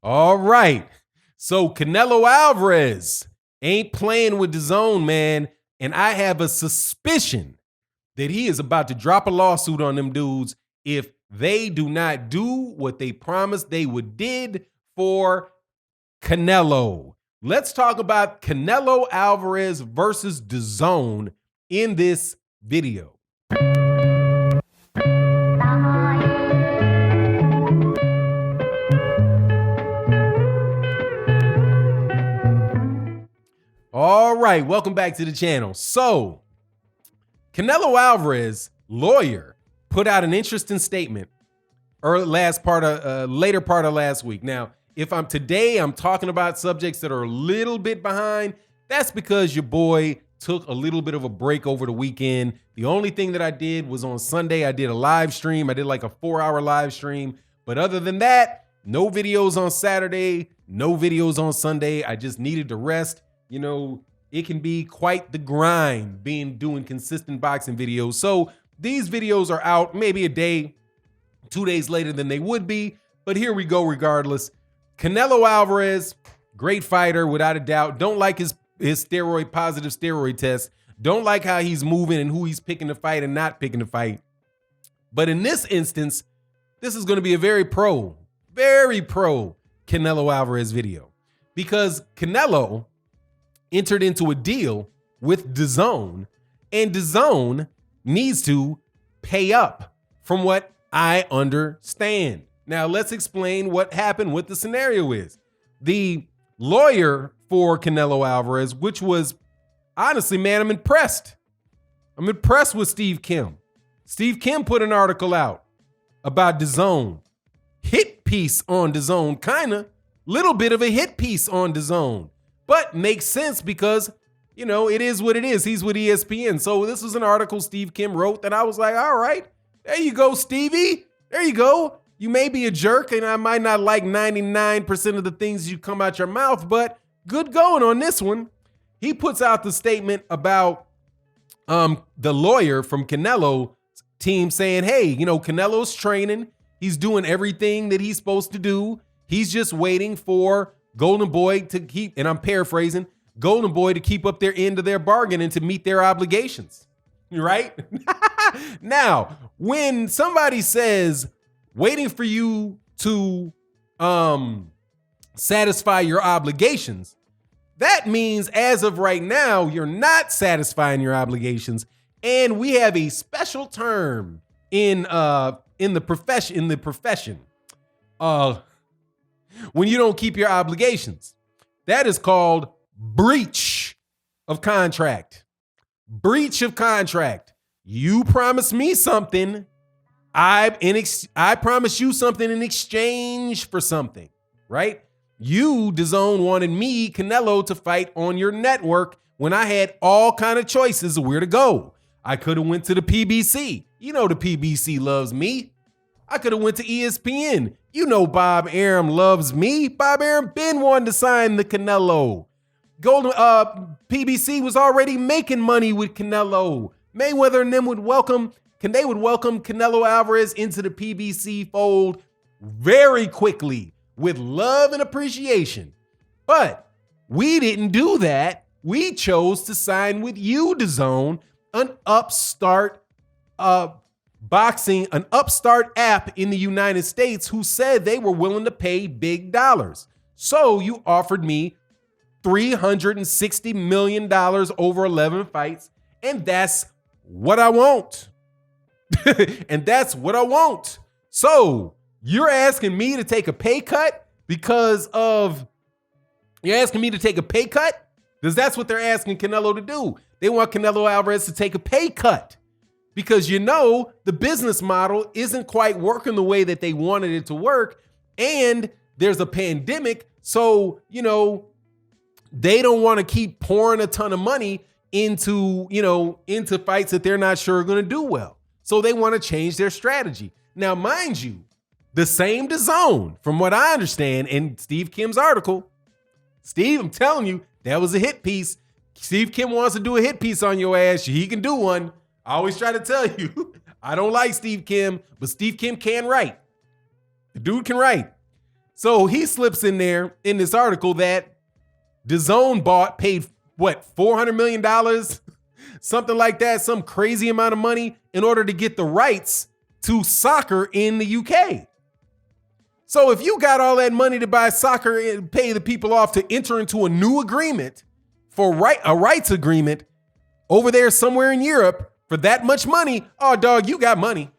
All right. So Canelo Alvarez ain't playing with Dazn, man. And I have a suspicion that he is about to drop a lawsuit on them dudes if they do not do what they promised they would did for Canelo. Let's talk about Canelo Alvarez versus Dazn in this video. All right, welcome back to the channel. So, Canelo Alvarez, lawyer, put out an interesting statement later part of last week. Now, if I'm talking about subjects that are a little bit behind, that's because your boy took a little bit of a break over the weekend. The only thing that I did was on Sunday, I did a live stream. I did like a 4-hour live stream. But other than that, no videos on Saturday, no videos on Sunday. I just needed to rest. You know, it can be quite the grind doing consistent boxing videos. So these videos are out maybe a day, 2 days later than they would be. But here we go regardless. Canelo Alvarez, great fighter without a doubt. Don't like his positive steroid test. Don't like how he's moving and who he's picking to fight and not picking to fight. But in this instance, this is going to be a very pro Canelo Alvarez video, because Canelo entered into a deal with Dazn, and Dazn needs to pay up from what I understand. Now, let's explain what happened, what the scenario is. The lawyer for Canelo Alvarez, which was, honestly, man, I'm impressed. I'm impressed with Steve Kim. Steve Kim put an article out about Dazn. Hit piece on Dazn, kinda. Little bit of a hit piece on Dazn. But makes sense because, you know, it is what it is. He's with ESPN. So this was an article Steve Kim wrote that I was like, all right, there you go, Stevie. There you go. You may be a jerk and I might not like 99% of the things you come out your mouth, but good going on this one. He puts out the statement about the lawyer from Canelo team saying, hey, you know, Canelo's training. He's doing everything that he's supposed to do. He's just waiting for Golden Boy to keep, and I'm paraphrasing, Golden Boy to keep up their end of their bargain and to meet their obligations, right? Now, when somebody says waiting for you to satisfy your obligations, that means as of right now, you're not satisfying your obligations. And we have a special term in the profession. When you don't keep your obligations, that is called breach of contract. Breach of contract. You promised me something. I promised you something in exchange for something, right? You, Dazn, wanted me, Canelo, to fight on your network when I had all kind of choices of where to go. I could have went to the PBC. You know the PBC loves me. I could have went to ESPN. You know Bob Arum loves me. Bob Arum been wanting to sign the Canelo. PBC was already making money with Canelo. Mayweather and them would welcome Canelo Alvarez into the PBC fold very quickly with love and appreciation. But we didn't do that. We chose to sign with you, Dazn, an upstart an upstart app in the United States who said they were willing to pay big dollars. So you offered me $360 million over 11 fights, and that's what I want. And that's what I want. So you're asking me to take a pay cut because you're asking me to take a pay cut? Because that's what they're asking Canelo to do. They want Canelo Alvarez to take a pay cut. Because, you know, the business model isn't quite working the way that they wanted it to work. And there's a pandemic. So, you know, they don't want to keep pouring a ton of money into fights that they're not sure are going to do well. So they want to change their strategy. Now, mind you, the same Dazn, from what I understand in Steve Kim's article, Steve, I'm telling you, that was a hit piece. Steve Kim wants to do a hit piece on your ass. He can do one. I always try to tell you, I don't like Steve Kim, but Steve Kim can write. The dude can write. So he slips in there in this article that Dazn paid what, $400 million, something like that, some crazy amount of money in order to get the rights to soccer in the UK. So if you got all that money to buy soccer and pay the people off to enter into a new agreement for a rights agreement over there somewhere in Europe for that much money, oh dog, you got money.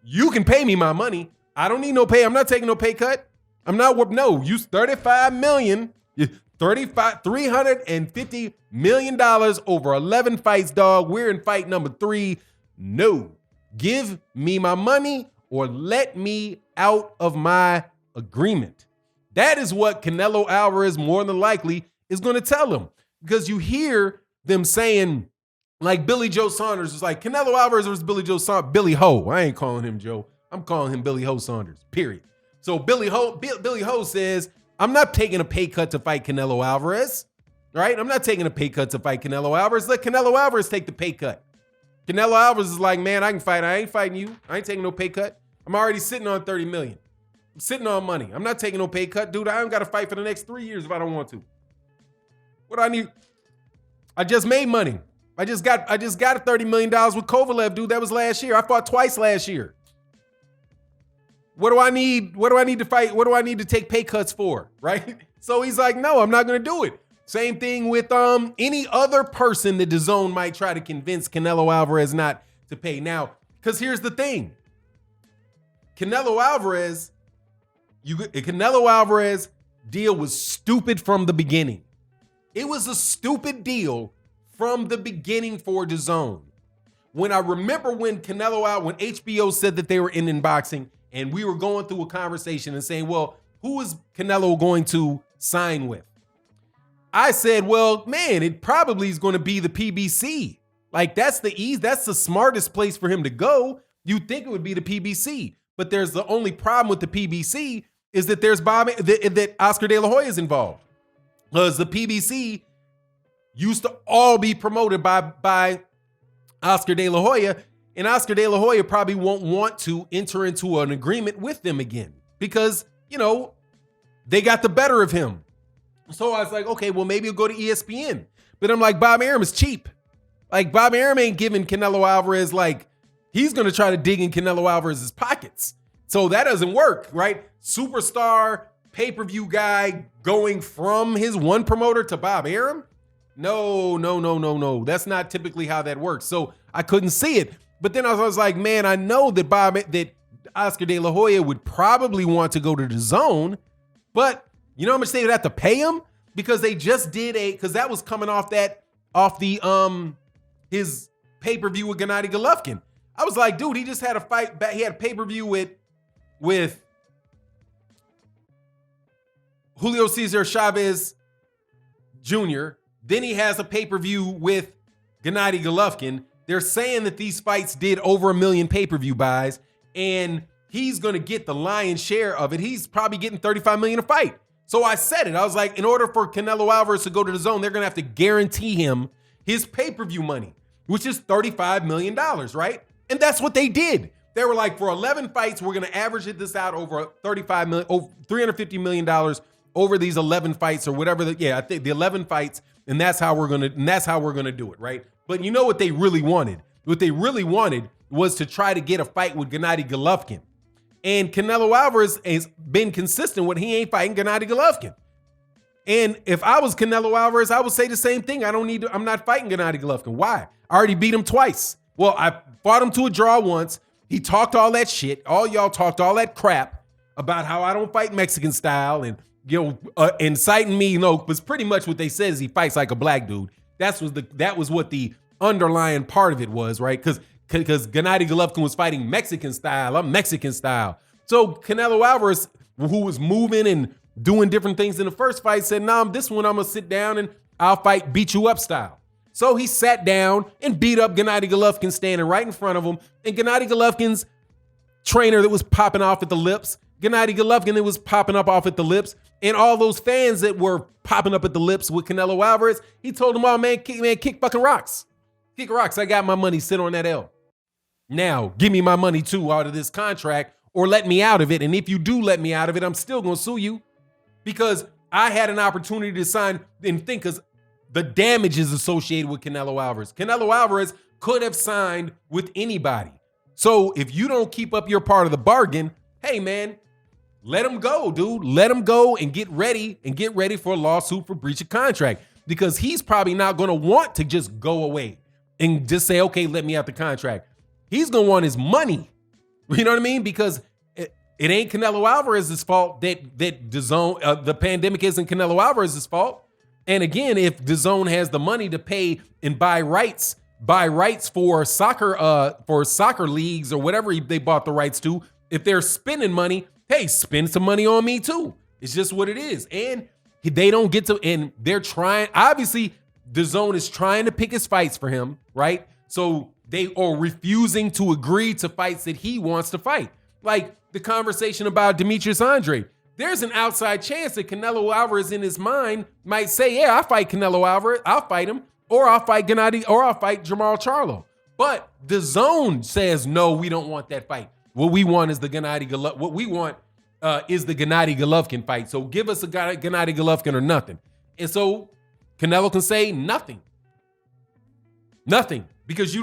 You can pay me my money. I don't need no pay. I'm not taking no pay cut. I'm not, no, use $35 million, $350 million over 11 fights, dog. We're in fight number 3. No, give me my money or let me out of my agreement. That is what Canelo Alvarez more than likely is going to tell him, because you hear them saying, like Billy Joe Saunders was like, Canelo Alvarez versus Billy Joe Saunders, Billy Ho. I ain't calling him Joe. I'm calling him Billy Ho Saunders, period. So Billy Ho says, I'm not taking a pay cut to fight Canelo Alvarez, right? I'm not taking a pay cut to fight Canelo Alvarez. Let Canelo Alvarez take the pay cut. Canelo Alvarez is like, man, I can fight. I ain't fighting you. I ain't taking no pay cut. I'm already sitting on $30 million. I'm sitting on money. I'm not taking no pay cut. Dude, I don't got to fight for the next 3 years if I don't want to. What do I need? I just made money. I just got $30 million with Kovalev, dude. That was last year. I fought twice last year. What do I need? What do I need to fight? What do I need to take pay cuts for? Right? So he's like, no, I'm not going to do it. Same thing with any other person that DAZN might try to convince Canelo Alvarez not to pay. Now, because here's the thing. Canelo Alvarez deal was stupid from the beginning. It was a stupid deal from the beginning for DAZN. When HBO said that they were in boxing, and we were going through a conversation and saying, well, who is Canelo going to sign with? I said, well, man, it probably is going to be the PBC. Like, that's the smartest place for him to go. You'd think it would be the PBC. But there's the only problem with the PBC is that that Oscar De La Hoya is involved. Because the PBC used to all be promoted by Oscar De La Hoya, and Oscar De La Hoya probably won't want to enter into an agreement with them again because, they got the better of him. So I was like, okay, well, maybe he'll go to ESPN. But I'm like, Bob Arum is cheap. Like, Bob Arum ain't giving Canelo Alvarez, like, he's going to try to dig in Canelo Alvarez's pockets. So that doesn't work, right? Superstar, pay-per-view guy going from his one promoter to Bob Arum? No. That's not typically how that works. So I couldn't see it. But then I was like, man, I know that Oscar De La Hoya would probably want to go to DAZN, but you know how much they would have to pay him? Because they just did because that was coming off his pay-per-view with Gennady Golovkin. I was like, dude, he just had a fight back. He had a pay-per-view with Julio Cesar Chavez Jr. Then he has a pay-per-view with Gennady Golovkin. They're saying that these fights did over 1 million pay-per-view buys, and he's going to get the lion's share of it. He's probably getting $35 million a fight. So I said it. I was like, in order for Canelo Alvarez to go to DAZN, they're going to have to guarantee him his pay-per-view money, which is $35 million, right? And that's what they did. They were like, for 11 fights, we're going to average this out over $350 million over these 11 fights or whatever. I think the 11 fights, and that's how we're going to do it, right? But you know what they really wanted? What they really wanted was to try to get a fight with Gennady Golovkin. And Canelo Alvarez has been consistent with he ain't fighting Gennady Golovkin. And if I was Canelo Alvarez, I would say the same thing. I'm not fighting Gennady Golovkin. Why? I already beat him twice. Well, I fought him to a draw once. He talked all that shit. All y'all talked all that crap about how I don't fight Mexican style and inciting me, was pretty much what they said is he fights like a black dude. That was what the underlying part of it was, right? Because Gennady Golovkin was fighting Mexican style. I'm Mexican style. So Canelo Alvarez, who was moving and doing different things in the first fight, said, nah, this one I'm going to sit down and I'll fight beat you up style. So he sat down and beat up Gennady Golovkin standing right in front of him. And Gennady Golovkin's trainer that was popping off at the lips, Gennady Golovkin that was popping up off at the lips, and all those fans that were popping up at the lips with Canelo Alvarez, he told them all, man, kick fucking rocks. Kick rocks. I got my money. Sit on that L. Now, give me my money too out of this contract, or let me out of it. And if you do let me out of it, I'm still going to sue you because I had an opportunity to sign and think because the damages associated with Canelo Alvarez. Canelo Alvarez could have signed with anybody. So if you don't keep up your part of the bargain, hey man, let him go, dude. Let him go and get ready for a lawsuit for breach of contract because he's probably not going to want to just go away and just say, okay, let me out the contract. He's going to want his money. You know what I mean? Because it ain't Canelo Alvarez's fault that Dazn, the pandemic isn't Canelo Alvarez's fault. And again, if Dazn has the money to pay and buy rights for soccer leagues or whatever they bought the rights to, if they're spending money, hey, spend some money on me too. It's just what it is. And they don't get to, and they're trying, obviously Dazn is trying to pick his fights for him, right? So they are refusing to agree to fights that he wants to fight. Like the conversation about Demetrius Andre. There's an outside chance that Canelo Alvarez in his mind might say, yeah, I fight Canelo Alvarez, I'll fight him, or I'll fight Gennady, or I'll fight Jamal Charlo. But Dazn says, no, we don't want that fight. What we want is the Gennady Golovkin fight. So give us a Gennady Golovkin or nothing. And so Canelo can say nothing. Nothing. Because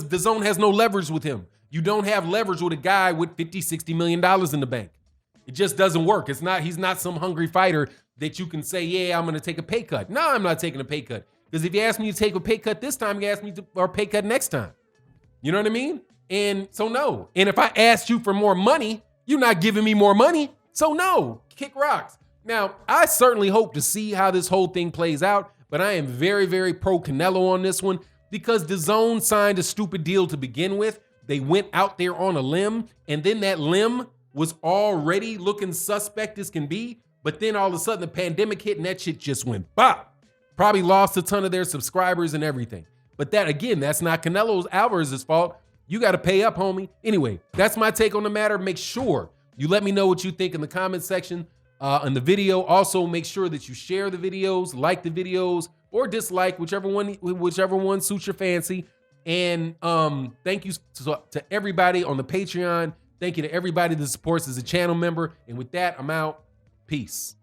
Dazn has no leverage with him. You don't have leverage with a guy with $50-60 million in the bank. It just doesn't work. He's not some hungry fighter that you can say, yeah, I'm going to take a pay cut. No, I'm not taking a pay cut. Because if you ask me to take a pay cut this time, you ask me for a pay cut next time. You know what I mean? And so no. And if I asked you for more money, you're not giving me more money. So no, kick rocks. Now, I certainly hope to see how this whole thing plays out, but I am very, very pro Canelo on this one because Dazn signed a stupid deal to begin with. They went out there on a limb, and then that limb was already looking suspect as can be, but then all of a sudden the pandemic hit and that shit just went bop. Probably lost a ton of their subscribers and everything. But that, again, that's not Canelo Alvarez's fault. You got to pay up, homie. Anyway, that's my take on the matter. Make sure you let me know what you think in the comment section on the video. Also, make sure that you share the videos, like the videos, or dislike, whichever one suits your fancy. And thank you to everybody on the Patreon. Thank you to everybody that supports as a channel member. And with that, I'm out. Peace.